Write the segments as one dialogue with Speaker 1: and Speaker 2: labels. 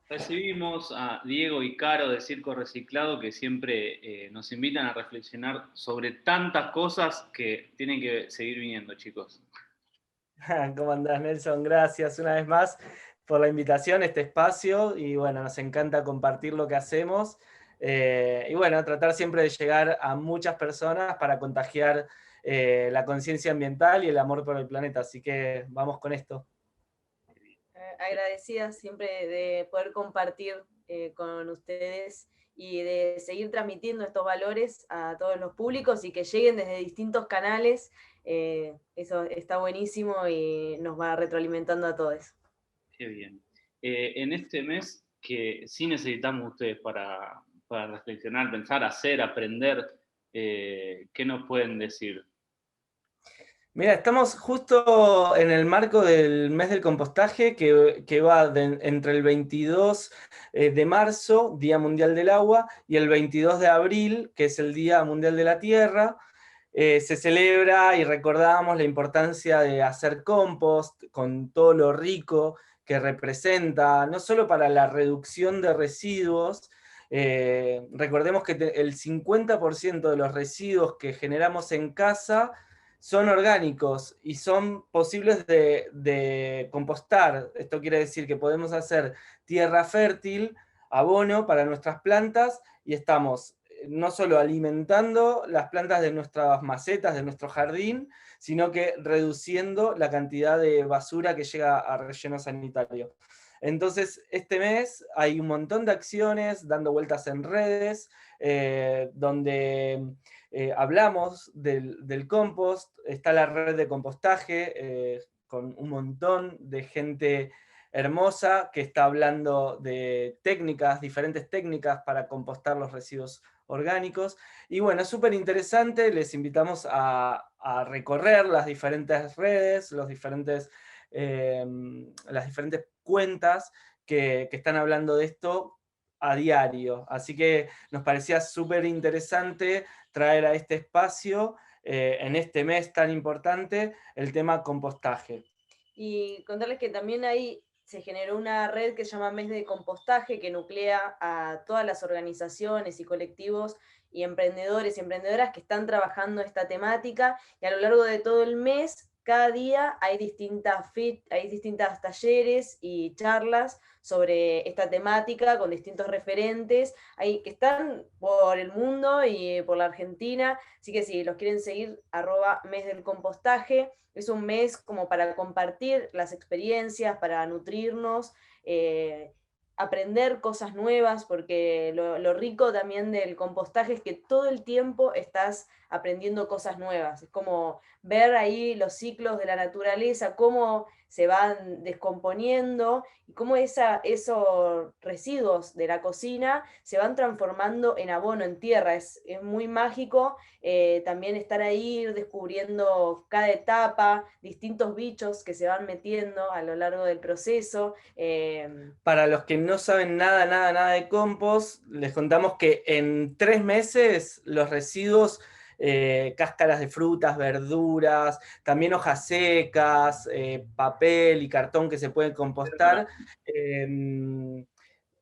Speaker 1: Recibimos a Diego y Caro de Circo Reciclado que siempre nos invitan a reflexionar sobre tantas cosas que tienen que seguir viniendo, chicos.
Speaker 2: ¿Cómo andás, Nelson? Gracias una vez más por la invitación a este espacio y bueno, nos encanta compartir lo que hacemos y bueno, tratar siempre de llegar a muchas personas para contagiar la conciencia ambiental y el amor por el planeta, así que vamos con esto.
Speaker 3: Agradecida siempre de poder compartir con ustedes y de seguir transmitiendo estos valores a todos los públicos y que lleguen desde distintos canales. Eso está buenísimo y nos va retroalimentando a todos.
Speaker 1: Qué bien. En este mes que sí necesitamos ustedes para reflexionar, pensar, hacer, aprender, ¿qué nos pueden decir?
Speaker 2: Mira, estamos justo en el marco del mes del compostaje que va entre el 22 de marzo, Día Mundial del Agua, y el 22 de abril, que es el Día Mundial de la Tierra. Se celebra y recordamos la importancia de hacer compost con todo lo rico que representa, no solo para la reducción de residuos. Recordemos que el 50% de los residuos que generamos en casa son orgánicos y son posibles de compostar. Esto quiere decir que podemos hacer tierra fértil, abono para nuestras plantas, y estamos no solo alimentando las plantas de nuestras macetas, de nuestro jardín, sino que reduciendo la cantidad de basura que llega a relleno sanitario. Entonces, este mes hay un montón de acciones dando vueltas en redes, donde hablamos del compost. Está la red de compostaje, con un montón de gente hermosa que está hablando de técnicas, diferentes técnicas para compostar los residuos orgánicos. Y bueno, es súper interesante, les invitamos a recorrer las diferentes redes, las diferentes cuentas que están hablando de esto a diario. Así que nos parecía súper interesante traer a este espacio, en este mes tan importante, el tema compostaje.
Speaker 3: Y contarles que también ahí se generó una red que se llama Mes de Compostaje, que nuclea a todas las organizaciones y colectivos y emprendedores y emprendedoras que están trabajando esta temática, y a lo largo de todo el mes, cada día hay hay distintas talleres y charlas sobre esta temática con distintos referentes ahí que están por el mundo y por la Argentina. Así que si los quieren seguir, @mes del compostaje. Es un mes como para compartir las experiencias, para nutrirnos, aprender cosas nuevas, porque lo rico también del compostaje es que todo el tiempo estás aprendiendo cosas nuevas. Es como ver ahí los ciclos de la naturaleza, cómo se van descomponiendo y cómo esos residuos de la cocina se van transformando en abono, en tierra. Es muy mágico también estar ahí, ir descubriendo cada etapa, distintos bichos que se van metiendo a lo largo del proceso.
Speaker 2: Para los que no saben nada de compost, les contamos que en 3 meses los residuos, cáscaras de frutas, verduras, también hojas secas, papel y cartón que se pueden compostar,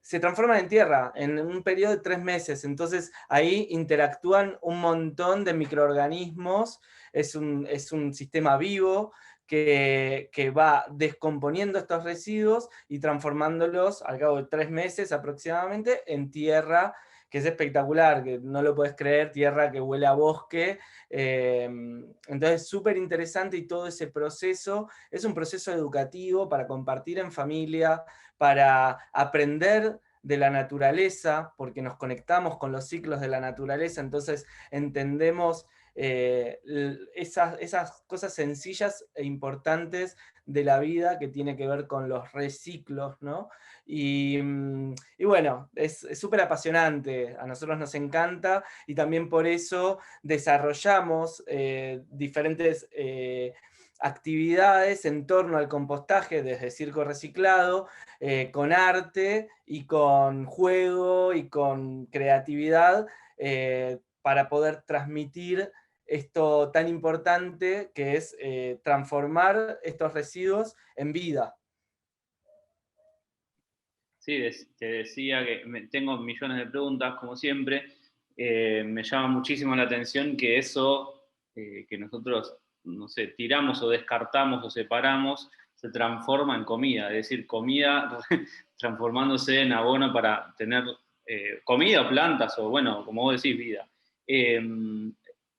Speaker 2: se transforman en tierra en un periodo de 3 meses. Entonces ahí interactúan un montón de microorganismos, es un sistema vivo que va descomponiendo estos residuos y transformándolos al cabo de 3 meses aproximadamente en tierra, que es espectacular, que no lo puedes creer, tierra que huele a bosque. Entonces, súper interesante, y todo ese proceso es un proceso educativo para compartir en familia, para aprender de la naturaleza, porque nos conectamos con los ciclos de la naturaleza, entonces entendemos esas cosas sencillas e importantes de la vida que tiene que ver con los reciclos, ¿no? Y bueno, es súper apasionante, a nosotros nos encanta, y también por eso desarrollamos diferentes actividades en torno al compostaje desde Circo Reciclado, con arte y con juego y con creatividad, para poder transmitir esto tan importante que es transformar estos residuos en vida.
Speaker 1: Sí, te decía que tengo millones de preguntas, como siempre. Me llama muchísimo la atención que eso que nosotros, no sé, tiramos o descartamos o separamos, se transforma en comida. Es decir, comida transformándose en abono para tener comida o plantas o, bueno, como vos decís, vida. Eh,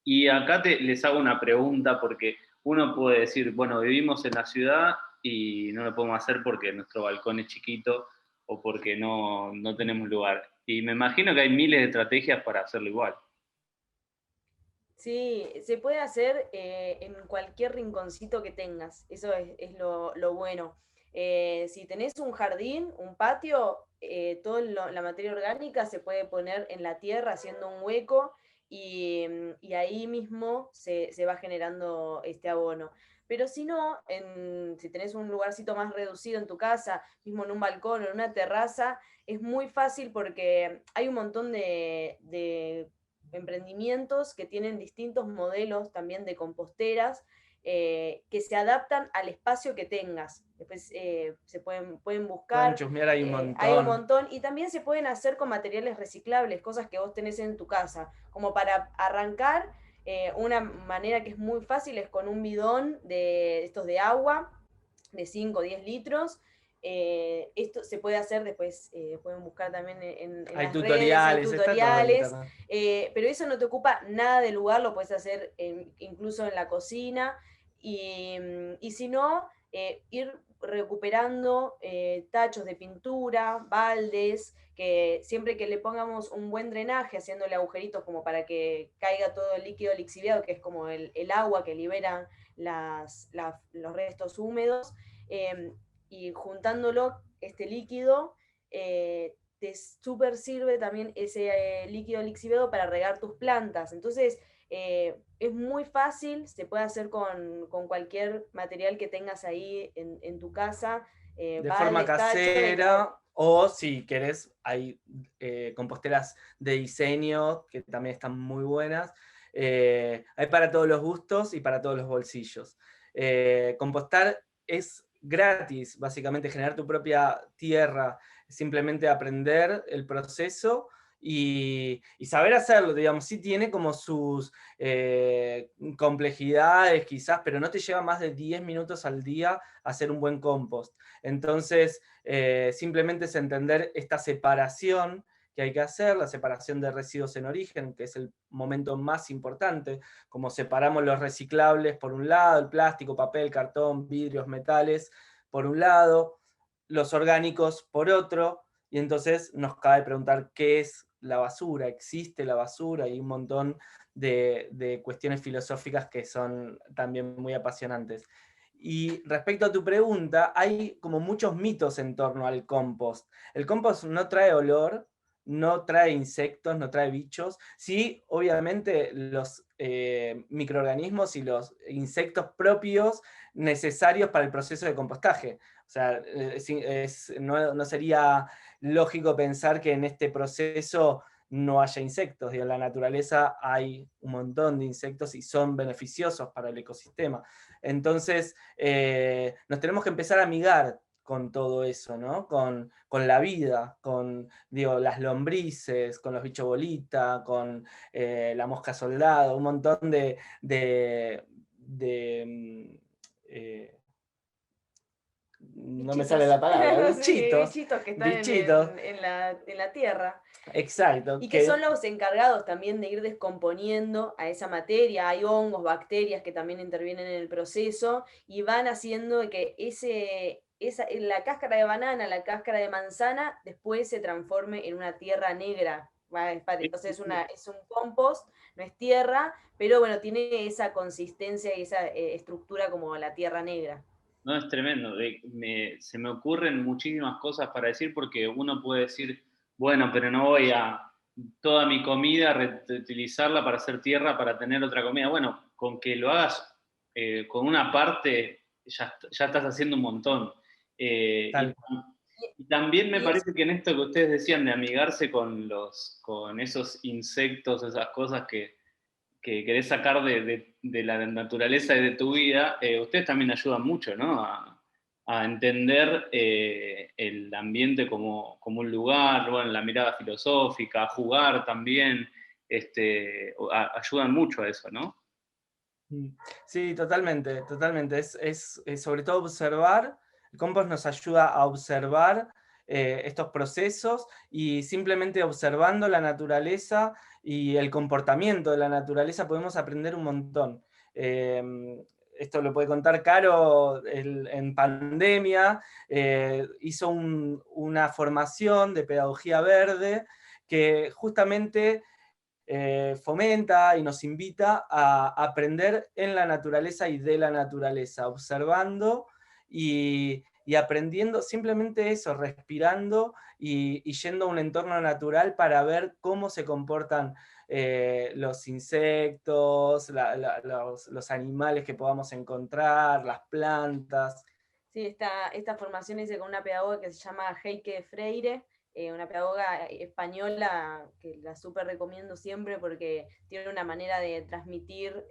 Speaker 1: y acá les hago una pregunta porque uno puede decir, bueno, vivimos en la ciudad y no lo podemos hacer porque nuestro balcón es chiquito o porque no tenemos lugar. Y me imagino que hay miles de estrategias para hacerlo igual.
Speaker 3: Sí, se puede hacer en cualquier rinconcito que tengas, eso es lo bueno. Si tenés un jardín, un patio, toda la materia orgánica se puede poner en la tierra haciendo un hueco y ahí mismo se va generando este abono. Pero si no, si tenés un lugarcito más reducido en tu casa, mismo en un balcón o en una terraza, es muy fácil porque hay un montón de emprendimientos que tienen distintos modelos también de composteras que se adaptan al espacio que tengas. Después se pueden
Speaker 2: Pueden
Speaker 3: buscar,
Speaker 2: chusmear ahí un
Speaker 3: hay un
Speaker 2: montón.
Speaker 3: montón, y también se pueden hacer con materiales reciclables, cosas que vos tenés en tu casa, como para arrancar. Una manera que es muy fácil es con un bidón de estos de agua de 5 o 10 litros. Esto se puede hacer después, pueden buscar también en
Speaker 2: Hay
Speaker 3: las redes, hay
Speaker 2: tutoriales, está todo en
Speaker 3: tutoriales,
Speaker 2: internet.
Speaker 3: pero eso no te ocupa nada de lugar, lo puedes hacer incluso en la cocina, y si no, ir recuperando tachos de pintura, baldes, que siempre que le pongamos un buen drenaje, haciéndole agujeritos como para que caiga todo el líquido lixiviado, que es como el agua que libera los restos húmedos, eh, y juntándolo, este líquido, te súper sirve también ese líquido lixiviado para regar tus plantas. Entonces, es muy fácil, se puede hacer con cualquier material que tengas ahí en tu casa,
Speaker 2: De forma
Speaker 3: baldes, tachos, de todo.
Speaker 2: casera, o si querés, hay composteras de diseño que también están muy buenas. Hay para todos los gustos y para todos los bolsillos. Compostar es gratis, básicamente generar tu propia tierra, simplemente aprender el proceso y saber hacerlo, digamos, sí tiene como sus complejidades quizás, pero no te lleva más de 10 minutos al día hacer un buen compost. Entonces, simplemente es entender esta separación que hay que hacer, la separación de residuos en origen, que es el momento más importante, como separamos los reciclables por un lado, el plástico, papel, cartón, vidrios, metales, por un lado, los orgánicos por otro, y entonces nos cabe preguntar qué es la basura, existe la basura, y un montón de cuestiones filosóficas que son también muy apasionantes. Y respecto a tu pregunta, hay como muchos mitos en torno al compost. El compost no trae olor, no trae insectos, no trae bichos. Sí, obviamente los microorganismos y los insectos propios necesarios para el proceso de compostaje. O sea, no sería lógico pensar que en este proceso no haya insectos. Digo, en la naturaleza hay un montón de insectos y son beneficiosos para el ecosistema. Entonces, nos tenemos que empezar a amigar con todo eso, ¿no? Con la vida, con digo, las lombrices, con los bichos bolita, con la mosca soldado, un montón de no me sale
Speaker 3: Bichitos.
Speaker 2: la palabra,
Speaker 3: Sí,
Speaker 2: bichitos,
Speaker 3: bichitos que están
Speaker 2: bichitos,
Speaker 3: en la tierra.
Speaker 2: exacto,
Speaker 3: Y que son
Speaker 2: que
Speaker 3: los encargados también de ir descomponiendo a esa materia. Hay hongos, bacterias que también intervienen en el proceso y van haciendo que la cáscara de banana, la cáscara de manzana, después se transforme en una tierra negra. Entonces es un compost, no es tierra, pero bueno, tiene esa consistencia y esa estructura como la tierra negra.
Speaker 1: No, es tremendo. Se me ocurren muchísimas cosas para decir porque uno puede decir, bueno, pero no voy a toda mi comida reutilizarla para hacer tierra para tener otra comida. Bueno, con que lo hagas con una parte, ya estás haciendo un montón. Eh, y,
Speaker 2: tal.
Speaker 1: y también me
Speaker 3: Y es
Speaker 1: parece que en esto que ustedes decían de amigarse con esos insectos, esas cosas que querés sacar de la naturaleza y de tu vida, ustedes también ayudan mucho, ¿no? a entender el ambiente como un lugar, bueno, la mirada filosófica, a jugar también, ayudan mucho a eso, ¿no?
Speaker 2: Sí, totalmente, totalmente. Es sobre todo observar, el compost nos ayuda a observar estos procesos, y simplemente observando la naturaleza y el comportamiento de la naturaleza podemos aprender un montón. Esto lo puede contar Caro, en pandemia hizo una formación de pedagogía verde que justamente fomenta y nos invita a aprender en la naturaleza y de la naturaleza, observando y aprendiendo simplemente eso, respirando y yendo a un entorno natural para ver cómo se comportan los insectos, los animales que podamos encontrar, las plantas.
Speaker 3: Sí, esta formación hice con una pedagoga que se llama Heike Freire, una pedagoga española que la súper recomiendo siempre porque tiene una manera de transmitir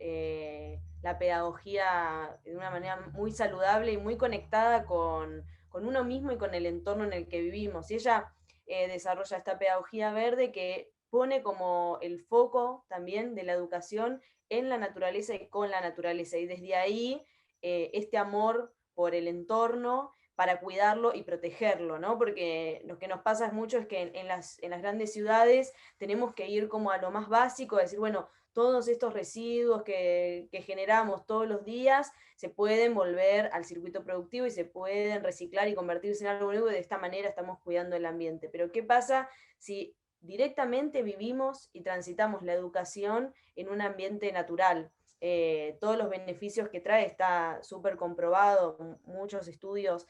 Speaker 3: la pedagogía de una manera muy saludable y muy conectada con uno mismo y con el entorno en el que vivimos. Y ella desarrolla esta pedagogía verde que pone como el foco también de la educación en la naturaleza y con la naturaleza. Y desde ahí este amor por el entorno para cuidarlo y protegerlo, ¿no? Porque lo que nos pasa mucho es que en las grandes ciudades tenemos que ir como a lo más básico, decir, bueno, todos estos residuos que generamos todos los días se pueden volver al circuito productivo y se pueden reciclar y convertirse en algo nuevo, y de esta manera estamos cuidando el ambiente. Pero ¿qué pasa si directamente vivimos y transitamos la educación en un ambiente natural? Todos los beneficios que trae está súper comprobado, muchos estudios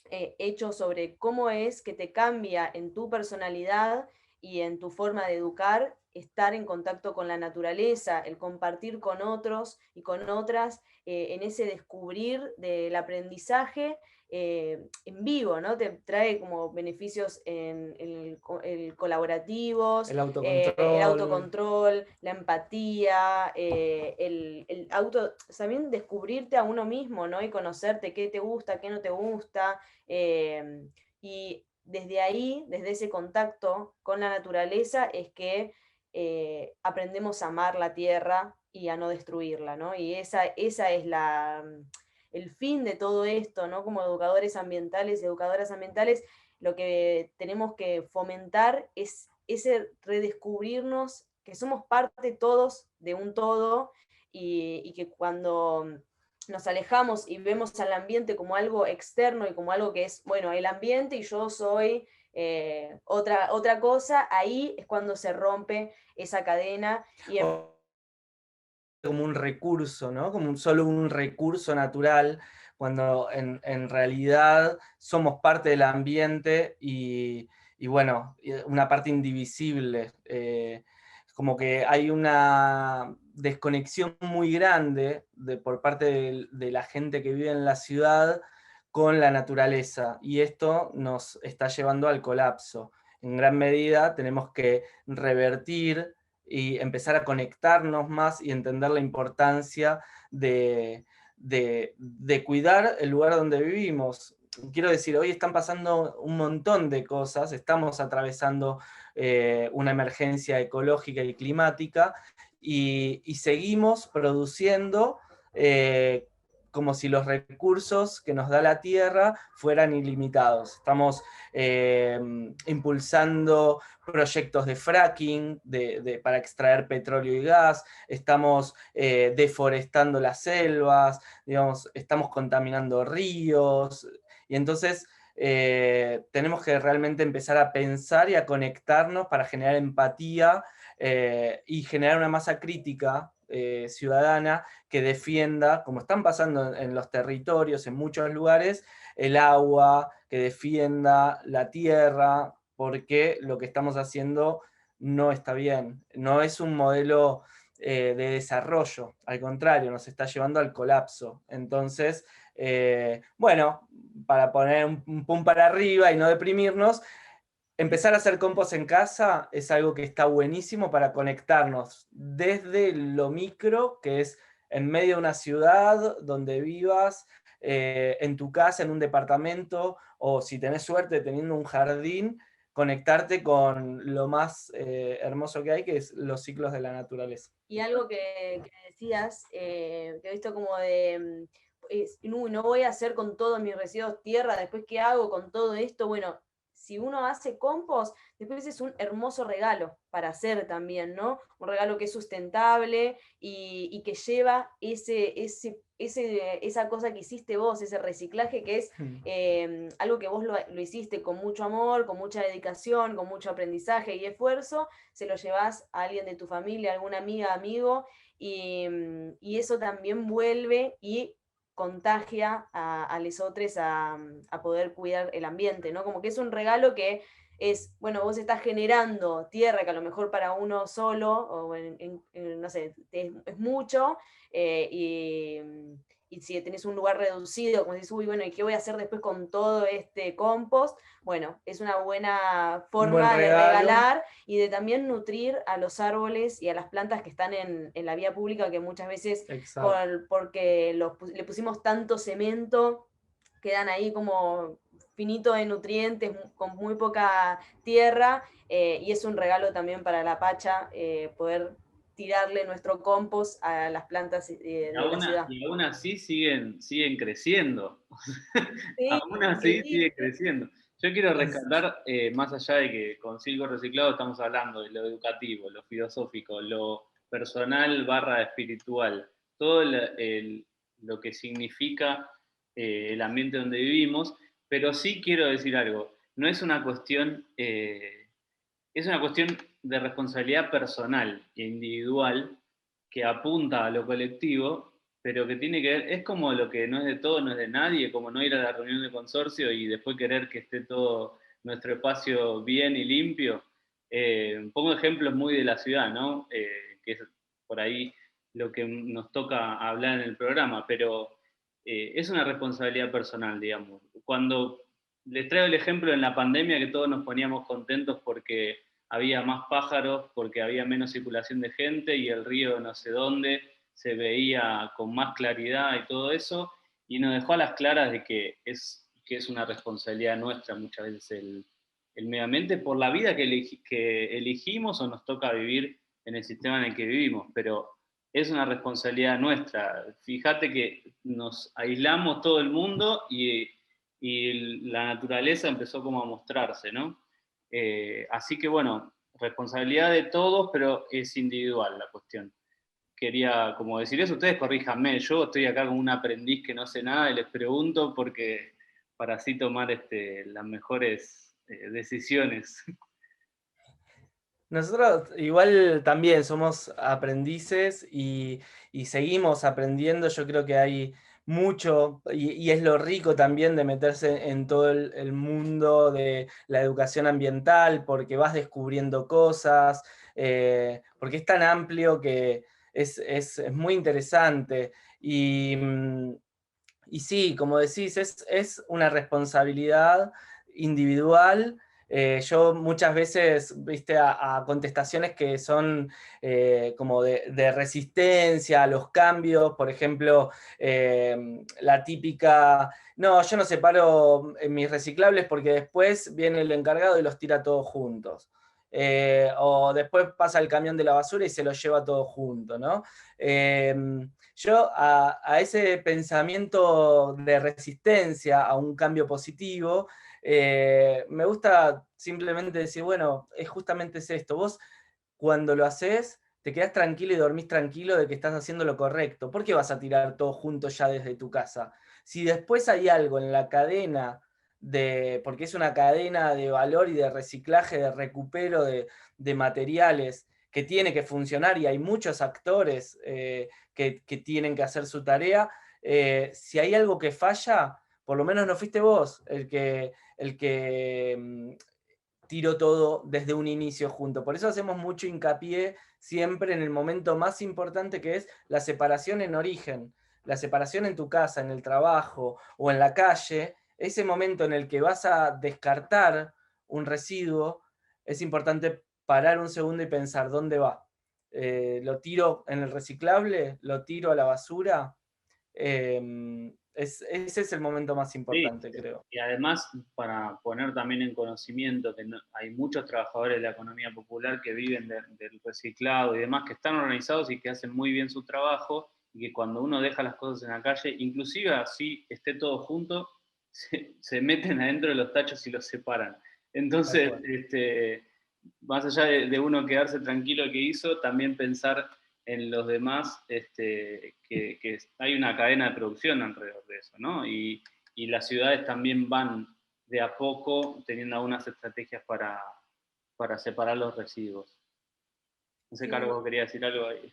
Speaker 3: hechos sobre cómo es que te cambia en tu personalidad y en tu forma de educar estar en contacto con la naturaleza, el compartir con otros y con otras en ese descubrir del aprendizaje en vivo, ¿no? Te trae como beneficios en el colaborativos,
Speaker 2: El
Speaker 3: el
Speaker 2: autocontrol.
Speaker 3: autocontrol, la empatía, también descubrirte a uno mismo, ¿no? Y conocerte qué te gusta, qué no te gusta. Y desde ahí, desde ese contacto con la naturaleza, es que aprendemos a amar la tierra y a no destruirla, ¿no? Y esa es el fin de todo esto, ¿no? Como educadores ambientales y educadoras ambientales, lo que tenemos que fomentar es ese redescubrirnos que somos parte todos de un todo, y que cuando nos alejamos y vemos al ambiente como algo externo y como algo que es, bueno, el ambiente y yo soy otra cosa, ahí es cuando se rompe esa cadena y
Speaker 2: como un recurso, ¿no? Como solo un recurso natural, cuando en realidad somos parte del ambiente y bueno, una parte indivisible. Como que hay una desconexión muy grande por parte de la gente que vive en la ciudad con la naturaleza, y esto nos está llevando al colapso. En gran medida tenemos que revertir y empezar a conectarnos más y entender la importancia de cuidar el lugar donde vivimos. Quiero decir, hoy están pasando un montón de cosas, estamos atravesando una emergencia ecológica y climática, y seguimos produciendo como si los recursos que nos da la Tierra fueran ilimitados. Estamos impulsando proyectos de fracking para extraer petróleo y gas, estamos deforestando las selvas, digamos, estamos contaminando ríos, y entonces tenemos que realmente empezar a pensar y a conectarnos para generar empatía y generar una masa crítica ciudadana que defienda, como están pasando en los territorios, en muchos lugares, el agua, que defienda la tierra, porque lo que estamos haciendo no está bien. No es un modelo de desarrollo, al contrario, nos está llevando al colapso. Entonces, bueno, para poner un pum para arriba y no deprimirnos, empezar a hacer compost en casa es algo que está buenísimo para conectarnos desde lo micro, que es en medio de una ciudad donde vivas, en tu casa, en un departamento, o si tenés suerte teniendo un jardín, conectarte con lo más hermoso que hay, que es los ciclos de la naturaleza.
Speaker 3: Y algo que decías, que he visto como de, no voy a hacer con todos mis residuos tierra, después qué hago con todo esto, bueno, si uno hace compost, después es un hermoso regalo para hacer también, ¿no? Un regalo que es sustentable y que lleva esa cosa que hiciste vos, ese reciclaje que es algo que vos lo hiciste con mucho amor, con mucha dedicación, con mucho aprendizaje y esfuerzo, se lo llevas a alguien de tu familia, alguna amiga, amigo, y eso también vuelve y contagia a los otros a poder cuidar el ambiente, ¿no? Como que es un regalo que es, bueno, vos estás generando tierra que a lo mejor para uno solo, o no sé, es mucho, y si tenés un lugar reducido, como dices, uy, bueno, ¿y qué voy a hacer después con todo este compost? Bueno, es una buena forma de regalar y de también nutrir a los árboles y a las plantas que están en la vía pública, que muchas veces porque le pusimos tanto cemento, quedan ahí como finitos de nutrientes, con muy poca tierra, y es un regalo también para la Pacha poder tirarle nuestro compost a las plantas de la ciudad.
Speaker 1: Y aún así siguen creciendo.
Speaker 3: Sí,
Speaker 1: Aún así sigue creciendo. Yo quiero rescatar, más allá de que con Silgo Reciclado estamos hablando de lo educativo, lo filosófico, lo personal / espiritual, todo lo que significa el ambiente donde vivimos, pero sí quiero decir algo, no es una cuestión, es una cuestión de responsabilidad personal e individual que apunta a lo colectivo, pero que tiene que ver, es como lo que no es de todo, no es de nadie, como no ir a la reunión de consorcio y después querer que esté todo nuestro espacio bien y limpio. Pongo ejemplos muy de la ciudad, ¿no? Que es por ahí lo que nos toca hablar en el programa, pero es una responsabilidad personal, digamos. Cuando les traigo el ejemplo en la pandemia que todos nos poníamos contentos porque había más pájaros, porque había menos circulación de gente y el río no sé dónde se veía con más claridad y todo eso, y nos dejó a las claras de que es una responsabilidad nuestra muchas veces el medio ambiente por la vida que elegimos o nos toca vivir en el sistema en el que vivimos, pero es una responsabilidad nuestra. Fíjate que nos aislamos todo el mundo y la naturaleza empezó como a mostrarse, ¿no? Así que bueno, responsabilidad de todos, pero es individual la cuestión. Quería como decir eso, ustedes corríjanme, yo estoy acá como un aprendiz que no sé nada y les pregunto porque para así tomar las mejores decisiones.
Speaker 2: Nosotros igual también somos aprendices y seguimos aprendiendo. Yo creo que hay mucho, y es lo rico también de meterse en todo el mundo de la educación ambiental, porque vas descubriendo cosas, porque es tan amplio que es muy interesante. Y sí, como decís, es una responsabilidad individual. Yo muchas veces, viste, a contestaciones que son como de resistencia a los cambios, por ejemplo, la típica, no, yo no separo mis reciclables porque después viene el encargado y los tira todos juntos. O después pasa el camión de la basura y se lo lleva todo junto, ¿no? Yo a ese pensamiento de resistencia a un cambio positivo, me gusta simplemente decir, bueno, justamente es esto. Vos cuando lo haces, te quedás tranquilo y dormís tranquilo de que estás haciendo lo correcto. ¿Por qué vas a tirar todo junto ya desde tu casa? Si después hay algo en la cadena porque es una cadena de valor y de reciclaje, de recupero de materiales que tiene que funcionar y hay muchos actores que tienen que hacer su tarea, si hay algo que falla, por lo menos no fuiste vos el que tiró todo desde un inicio junto. Por eso hacemos mucho hincapié siempre en el momento más importante, que es la separación en origen, la separación en tu casa, en el trabajo o en la calle. Ese momento en el que vas a descartar un residuo, es importante parar un segundo y pensar dónde va. ¿Lo tiro en el reciclable? ¿Lo tiro a la basura? Ese es el momento más importante, creo.
Speaker 1: Y además, para poner también en conocimiento que hay muchos trabajadores de la economía popular que viven del reciclado y demás, que están organizados y que hacen muy bien su trabajo, y que cuando uno deja las cosas en la calle, inclusive así esté todo junto, se meten adentro de los tachos y los separan. Entonces, más allá de uno quedarse tranquilo que hizo, también pensar en los demás, que hay una cadena de producción alrededor de eso, ¿no? Y las ciudades también van de a poco teniendo algunas estrategias para separar los residuos. No sé, Carlos, ¿vos querías decir algo ahí?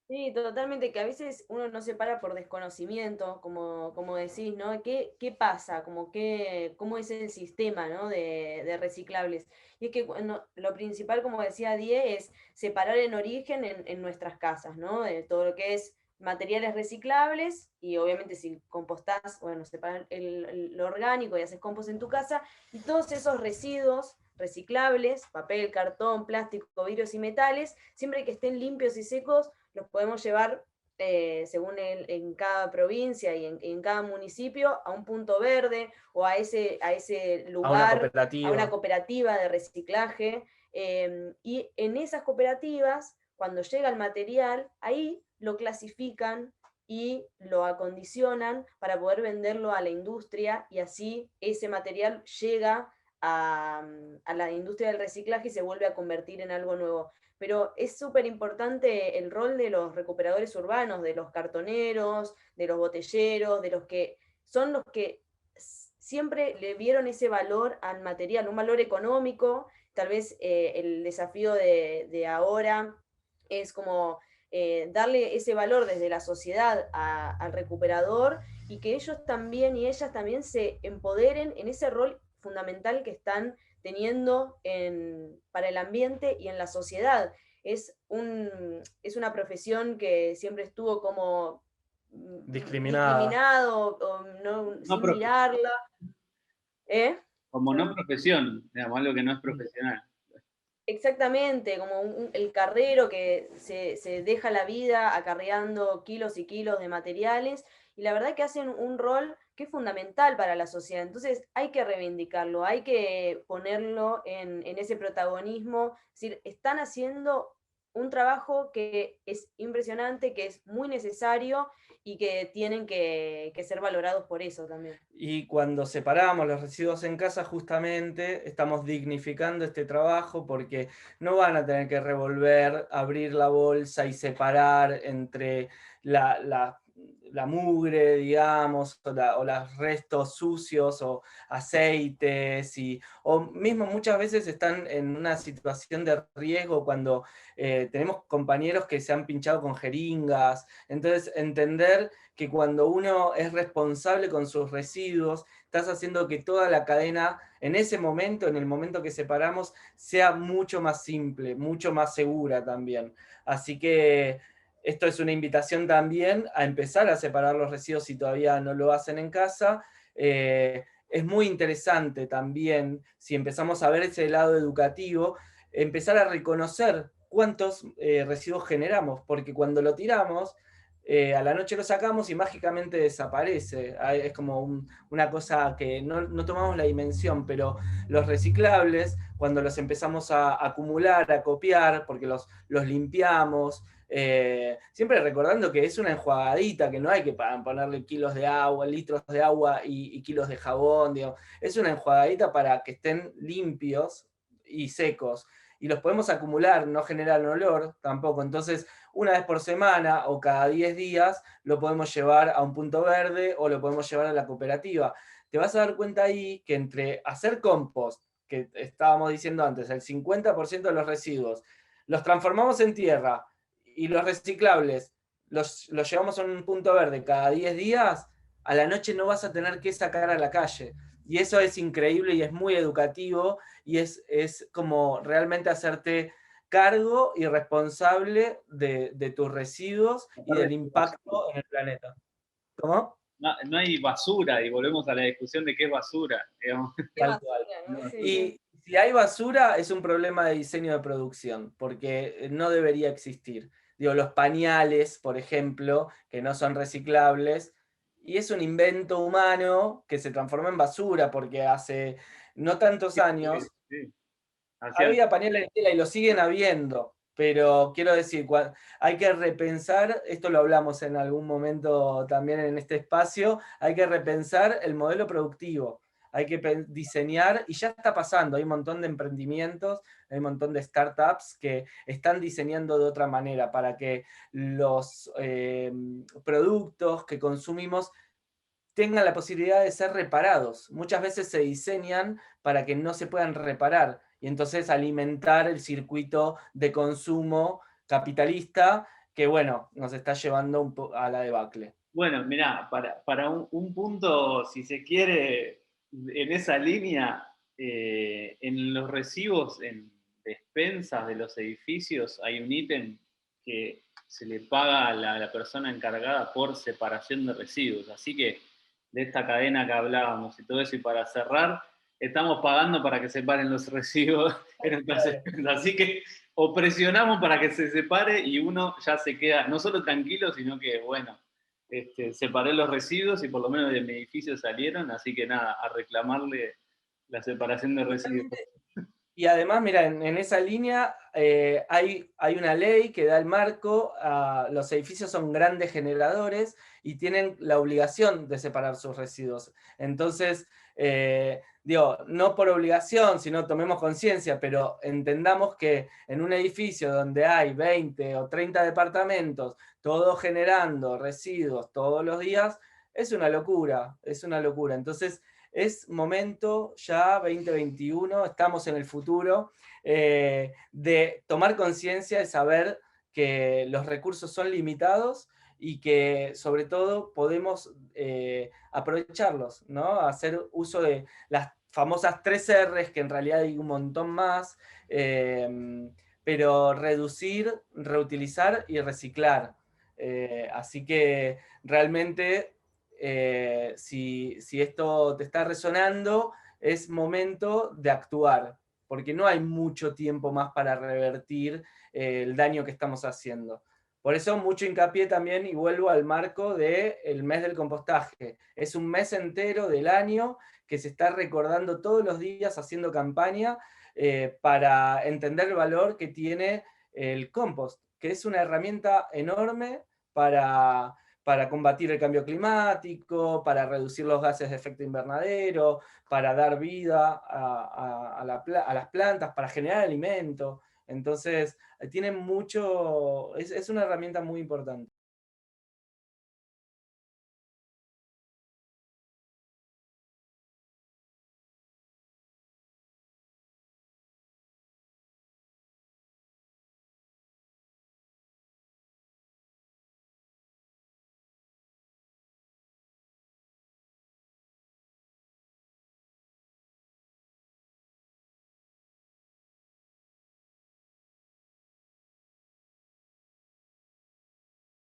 Speaker 3: Sí, totalmente, que a veces uno no se para por desconocimiento, como decís, ¿no? ¿Qué pasa? ¿Cómo es el sistema, ¿no? de reciclables? Y es que lo principal, como decía Die, es separar en origen en nuestras casas, ¿no? De todo lo que es materiales reciclables y obviamente si compostás, bueno, separar lo orgánico y haces compost en tu casa y todos esos residuos reciclables, papel, cartón, plástico, vidrios y metales, siempre que estén limpios y secos, los podemos llevar según en cada provincia y en cada municipio a un punto verde o a ese lugar, a una cooperativa de reciclaje. Y en esas cooperativas, cuando llega el material, ahí lo clasifican y lo acondicionan para poder venderlo a la industria y así ese material llega a la industria del reciclaje y se vuelve a convertir en algo nuevo. Pero es súper importante el rol de los recuperadores urbanos, de los cartoneros, de los botelleros, de los que son los que siempre le vieron ese valor al material, un valor económico. Tal vez el desafío de ahora es como darle ese valor desde la sociedad al recuperador y que ellos también y ellas también se empoderen en ese rol fundamental que están teniendo para el ambiente y en la sociedad. Es una profesión que siempre estuvo como discriminado o sin mirarla.
Speaker 1: Como no profesión, digamos, algo que no es profesional.
Speaker 3: Exactamente, como el carrero que se deja la vida acarreando kilos y kilos de materiales, y la verdad que hacen un rol que es fundamental para la sociedad. Entonces hay que reivindicarlo, hay que ponerlo en ese protagonismo. Es decir, están haciendo un trabajo que es impresionante, que es muy necesario y que tienen que ser valorados por eso también.
Speaker 2: Y cuando separamos los residuos en casa, justamente estamos dignificando este trabajo porque no van a tener que revolver, abrir la bolsa y separar entre la mugre, digamos, o los restos sucios o aceites, o mismo muchas veces están en una situación de riesgo cuando tenemos compañeros que se han pinchado con jeringas. Entonces, entender que cuando uno es responsable con sus residuos, estás haciendo que toda la cadena, en ese momento, en el momento que separamos, sea mucho más simple, mucho más segura también. Así que esto es una invitación también a empezar a separar los residuos si todavía no lo hacen en casa. Es muy interesante también, si empezamos a ver ese lado educativo, empezar a reconocer cuántos residuos generamos, porque cuando lo tiramos, a la noche lo sacamos y mágicamente desaparece. Es como una cosa que no tomamos la dimensión, pero los reciclables, cuando los empezamos a acumular, a copiar, porque los limpiamos, siempre recordando que es una enjuagadita, que no hay que ponerle kilos de agua, litros de agua y kilos de jabón, digamos. Es una enjuagadita para que estén limpios y secos. Y los podemos acumular, no generan olor tampoco. Entonces, una vez por semana o cada 10 días lo podemos llevar a un punto verde o lo podemos llevar a la cooperativa. Te vas a dar cuenta ahí que entre hacer compost, que estábamos diciendo antes, el 50% de los residuos, los transformamos en tierra y los reciclables los llevamos a un punto verde cada 10 días, a la noche no vas a tener que sacar a la calle. Y eso es increíble y es muy educativo y es como realmente hacerte cargo y responsable de tus residuos y del impacto en el planeta. ¿Cómo?
Speaker 1: No hay basura, y volvemos a la discusión de qué es basura. Digamos.
Speaker 2: Tal cual. Y si hay basura, es un problema de diseño de producción, porque no debería existir. Digo, los pañales, por ejemplo, que no son reciclables, y es un invento humano que se transformó en basura, porque hace no tantos años
Speaker 1: Sí.
Speaker 2: había pañales de tela y lo siguen habiendo, pero quiero decir, hay que repensar, esto lo hablamos en algún momento también en este espacio, hay que repensar el modelo productivo, hay que diseñar, y ya está pasando, hay un montón de emprendimientos, hay un montón de startups que están diseñando de otra manera para que los productos que consumimos tengan la posibilidad de ser reparados. Muchas veces se diseñan para que no se puedan reparar y entonces alimentar el circuito de consumo capitalista que, bueno, nos está llevando a la debacle.
Speaker 1: Bueno, mirá, para un punto, si se quiere, en esa línea, en los recibos, en despensas de los edificios, hay un ítem que se le paga a la persona encargada por separación de residuos. Así que de esta cadena que hablábamos y todo eso, y para cerrar, estamos pagando para que separen los residuos en nuestras despensas. Así que o presionamos para que se separe y uno ya se queda no solo tranquilo, sino que, bueno, separé los residuos y por lo menos de mi edificio salieron, así que nada, a reclamarle la separación de residuos.
Speaker 2: Y además, mira, en esa línea hay una ley que da el marco, los edificios son grandes generadores y tienen la obligación de separar sus residuos. Entonces, digo, no por obligación, sino tomemos conciencia, pero entendamos que en un edificio donde hay 20 o 30 departamentos, todos generando residuos todos los días, es una locura, es una locura. Entonces, es momento ya 2021, estamos en el futuro, de tomar conciencia, de saber que los recursos son limitados y que sobre todo podemos aprovecharlos, ¿no? Hacer uso de las famosas 3 R's, que en realidad hay un montón más, pero reducir, reutilizar y reciclar. Así que realmente si esto te está resonando, es momento de actuar, porque no hay mucho tiempo más para revertir el daño que estamos haciendo. Por eso mucho hincapié también, y vuelvo al marco del mes del compostaje. Es un mes entero del año que se está recordando todos los días haciendo campaña para entender el valor que tiene el compost, que es una herramienta enorme para combatir el cambio climático, para reducir los gases de efecto invernadero, para dar vida a las plantas, para generar alimento. Entonces, tienen mucho, es una herramienta muy importante.